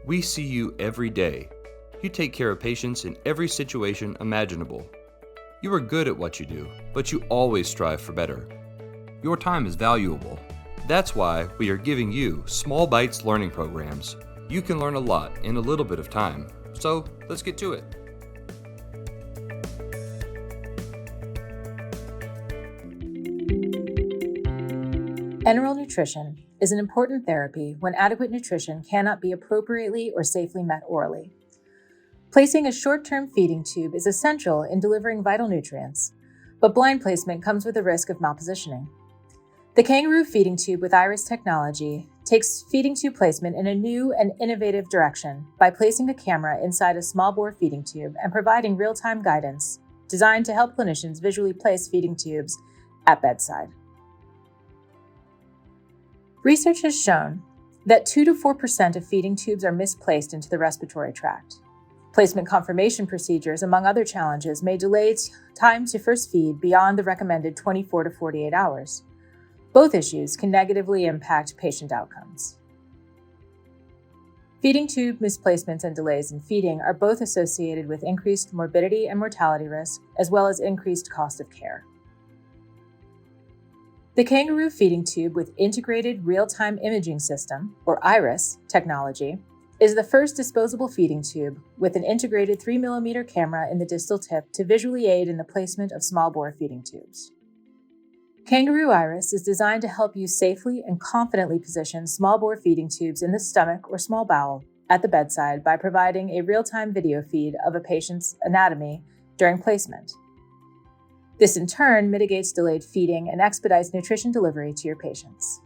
We see you every day. You take care of patients in every situation imaginable. You are good at what you do, but you always strive for better. Your time is valuable. That's why we are giving you Small Bites learning programs. You can learn a lot in a little bit of time, so let's get to it. Enteral nutrition is an important therapy when adequate nutrition cannot be appropriately or safely met orally. Placing a short-term feeding tube is essential in delivering vital nutrients, but blind placement comes with a risk of malpositioning. The kangaroo feeding tube with iris technology takes feeding tube placement in a new and innovative direction by placing a camera inside a small bore feeding tube and providing real-time guidance designed to help clinicians visually place feeding tubes at bedside. Research has shown that 2 to 4% of feeding tubes are misplaced into the respiratory tract. Placement confirmation procedures, among other challenges, may delay time to first feed beyond the recommended 24 to 48 hours. Both issues can negatively impact patient outcomes. Feeding tube misplacements and delays in feeding are both associated with increased morbidity and mortality risk, as well as increased cost of care. The kangaroo feeding tube with integrated real-time imaging system, or IRIS, technology is the first disposable feeding tube with an integrated 3mm camera in the distal tip to visually aid in the placement of small bore feeding tubes. Kangaroo IRIS is designed to help you safely and confidently position small bore feeding tubes in the stomach or small bowel at the bedside by providing a real-time video feed of a patient's anatomy during placement. This in turn mitigates delayed feeding and expedites nutrition delivery to your patients.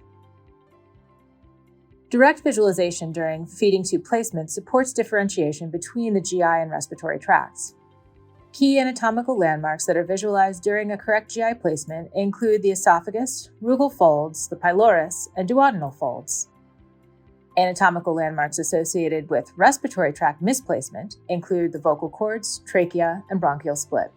Direct visualization during feeding tube placement supports differentiation between the GI and respiratory tracts. Key anatomical landmarks that are visualized during a correct GI placement include the esophagus, rugal folds, the pylorus, and duodenal folds. Anatomical landmarks associated with respiratory tract misplacement include the vocal cords, trachea, and bronchial split.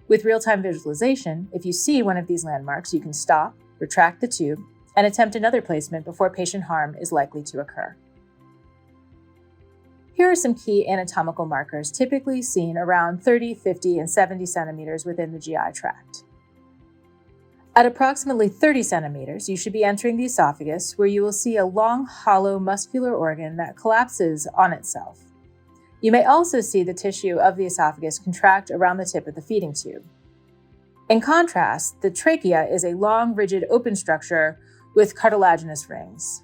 With real-time visualization, if you see one of these landmarks, you can stop, retract the tube, and attempt another placement before patient harm is likely to occur. Here are some key anatomical markers typically seen around 30, 50, and 70 centimeters within the GI tract. At approximately 30 centimeters, you should be entering the esophagus, where you will see a long, hollow muscular organ that collapses on itself. You may also see the tissue of the esophagus contract around the tip of the feeding tube. In contrast, the trachea is a long, rigid, open structure with cartilaginous rings.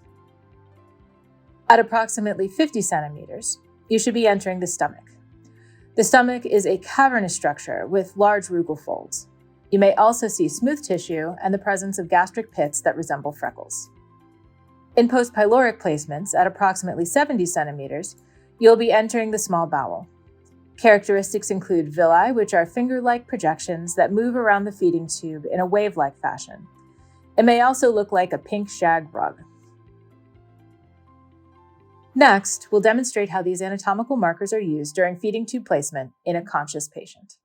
At approximately 50 centimeters, you should be entering the stomach. The stomach is a cavernous structure with large rugal folds. You may also see smooth tissue and the presence of gastric pits that resemble freckles. In post-pyloric placements at approximately 70 centimeters, you'll be entering the small bowel. Characteristics include villi, which are finger-like projections that move around the feeding tube in a wave-like fashion. It may also look like a pink shag rug. Next, we'll demonstrate how these anatomical markers are used during feeding tube placement in a conscious patient.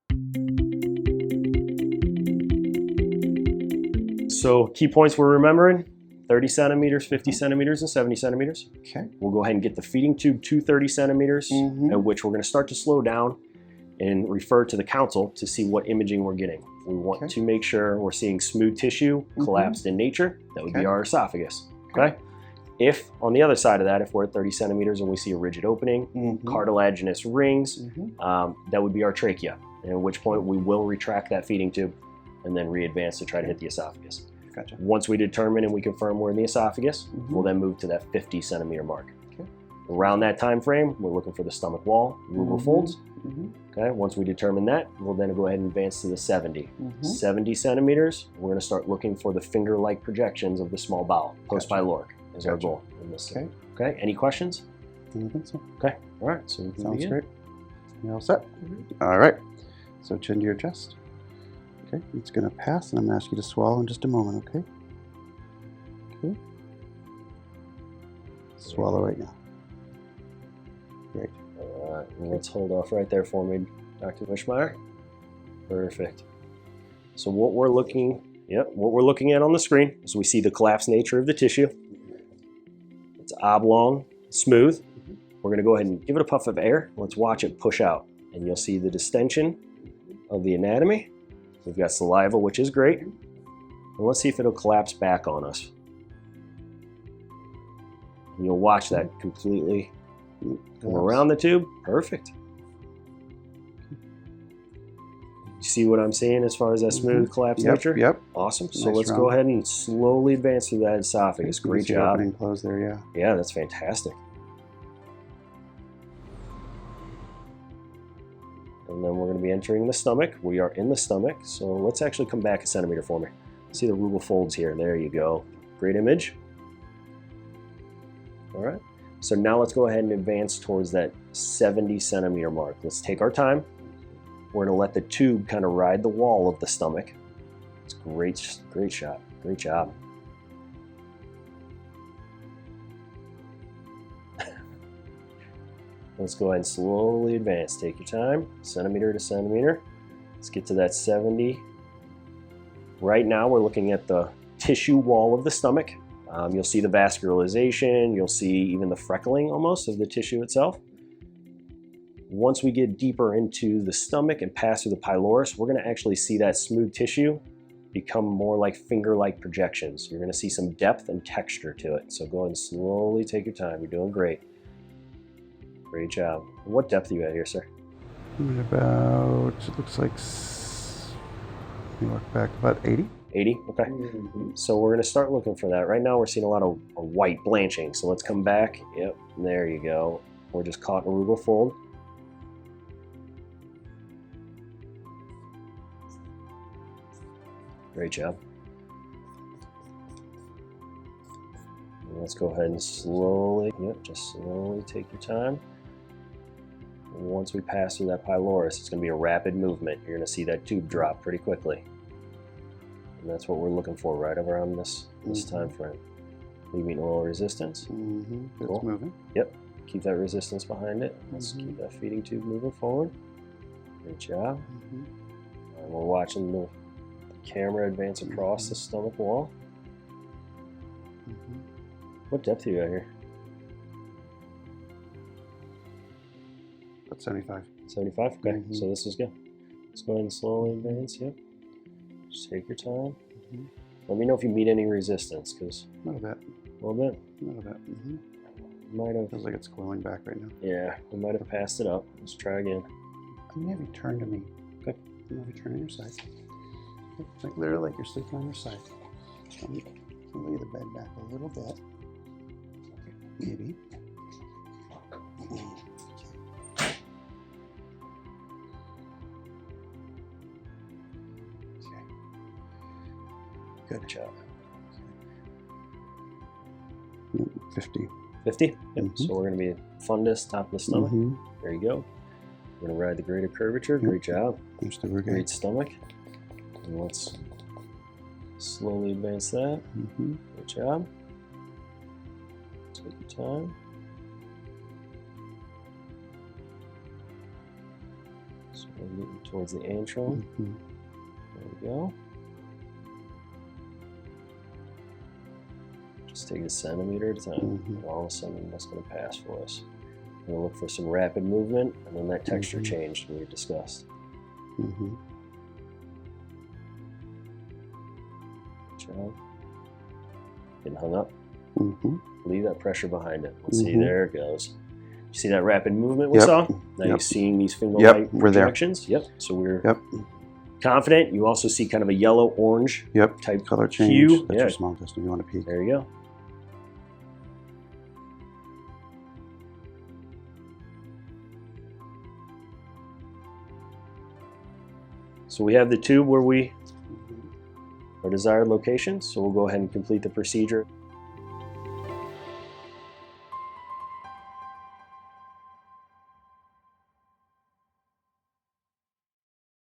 So key points we're remembering: 30 centimeters, 50 centimeters, and 70 centimeters. Okay. We'll go ahead and get the feeding tube to 30 centimeters, at which we're going to start to slow down and refer to the console to see what imaging we're getting. We want to make sure we're seeing smooth tissue, collapsed in nature. That would be our esophagus. Okay. If on the other side of that, if we're at 30 centimeters and we see a rigid opening, cartilaginous rings, that would be our trachea. And at which point we will retract that feeding tube and then re-advance to try to hit the esophagus. Gotcha. Once we determine and we confirm we're in the esophagus, we'll then move to that 50 centimeter mark. Okay. Around that time frame, we're looking for the stomach wall, rugal folds. Okay. Once we determine that, we'll then go ahead and advance to the 70. 70 centimeters, we're going to start looking for the finger-like projections of the small bowel. Post-pyloric is our goal in this. Okay. Any questions? I don't think so. Okay. All right. So we can Sounds begin. great. You're all set? All right. So chin to your chest. Okay, it's going to pass, and I'm going to ask you to swallow in just a moment, okay? Okay. Swallow right now. Great. All right, let's hold off right there for me, Dr. Wishmeyer. Perfect. So what we're looking at on the screen is we see the collapsed nature of the tissue. It's oblong, smooth. We're going to go ahead and give it a puff of air. Let's watch it push out. And you'll see the distension of the anatomy. We've got saliva, which is great. And let's see if it'll collapse back on us. And you'll watch that completely come around the tube. Perfect. You see what I'm saying as far as that smooth collapse nature? Yep. Awesome. So let's go ahead and slowly advance through that esophagus. Great job. Opening and close there, yeah. Yeah, that's fantastic. And then we're going to be entering the stomach. We are in the stomach. So let's actually come back a centimeter for me. See the rugal folds here. There you go. Great image. All right. So now let's go ahead and advance towards that 70 centimeter mark. Let's take our time. We're going to let the tube kind of ride the wall of the stomach. It's great shot. Great job. Let's go ahead and slowly advance. Take your time, centimeter to centimeter. Let's get to that 70. Right now we're looking at the tissue wall of the stomach. You'll see the vascularization. You'll see even the freckling almost of the tissue itself. Once we get deeper into the stomach and pass through the pylorus, we're going to actually see that smooth tissue become more like finger-like projections. You're going to see some depth and texture to it. So go ahead and slowly take your time. You're doing great. Great job. What depth are you at here, sir? About, it looks like, let me look back, about 80. 80? Okay. So we're going to start looking for that. Right now we're seeing a lot of white blanching. So let's come back. Yep, there you go. We're just caught in a rugal fold. Great job. And let's go ahead and slowly, just slowly take your time. And once we pass through that pylorus, it's going to be a rapid movement. You're going to see that tube drop pretty quickly. And that's what we're looking for right around this time frame. Leaving oil resistance. It's moving. Yep. Keep that resistance behind it. Let's keep that feeding tube moving forward. Great job. And we're watching the camera advance across the stomach wall. What depth are you at here? About 75. 75? Okay, so this is good. Let's go ahead and slowly advance, yep. Just take your time. Let me know if you meet any resistance, because... A little bit. A little bit? A little bit. Might have... Feels like it's glowing back right now. Yeah, we might have passed it up. Let's try again. I'm gonna have you turn to me. Okay. I'm gonna have you turn on your side. Like literally like you're sleeping on your side. Lay the bed back a little bit. Maybe. Okay. Good job. 50. 50? Yep. So we're going to be fundus, top of the stomach. There you go. We're going to ride the greater curvature. Great job. There's the Great stomach. And let's slowly advance that. Good job. Take your time. So we're getting towards the antrum. There we go. Just take a centimeter at a time. And all of a sudden that's going to pass for us. We're going to look for some rapid movement and then that texture change we discussed. Good job. Getting hung up. Leave that pressure behind it. Let's see, there it goes. You see that rapid movement we saw? Now you're seeing these finger-like projections. So we're confident. You also see kind of a yellow-orange type color change. Hue. That's your small intestine. You want to peek. There you go. So we have the tube where we our desired location. So we'll go ahead and complete the procedure.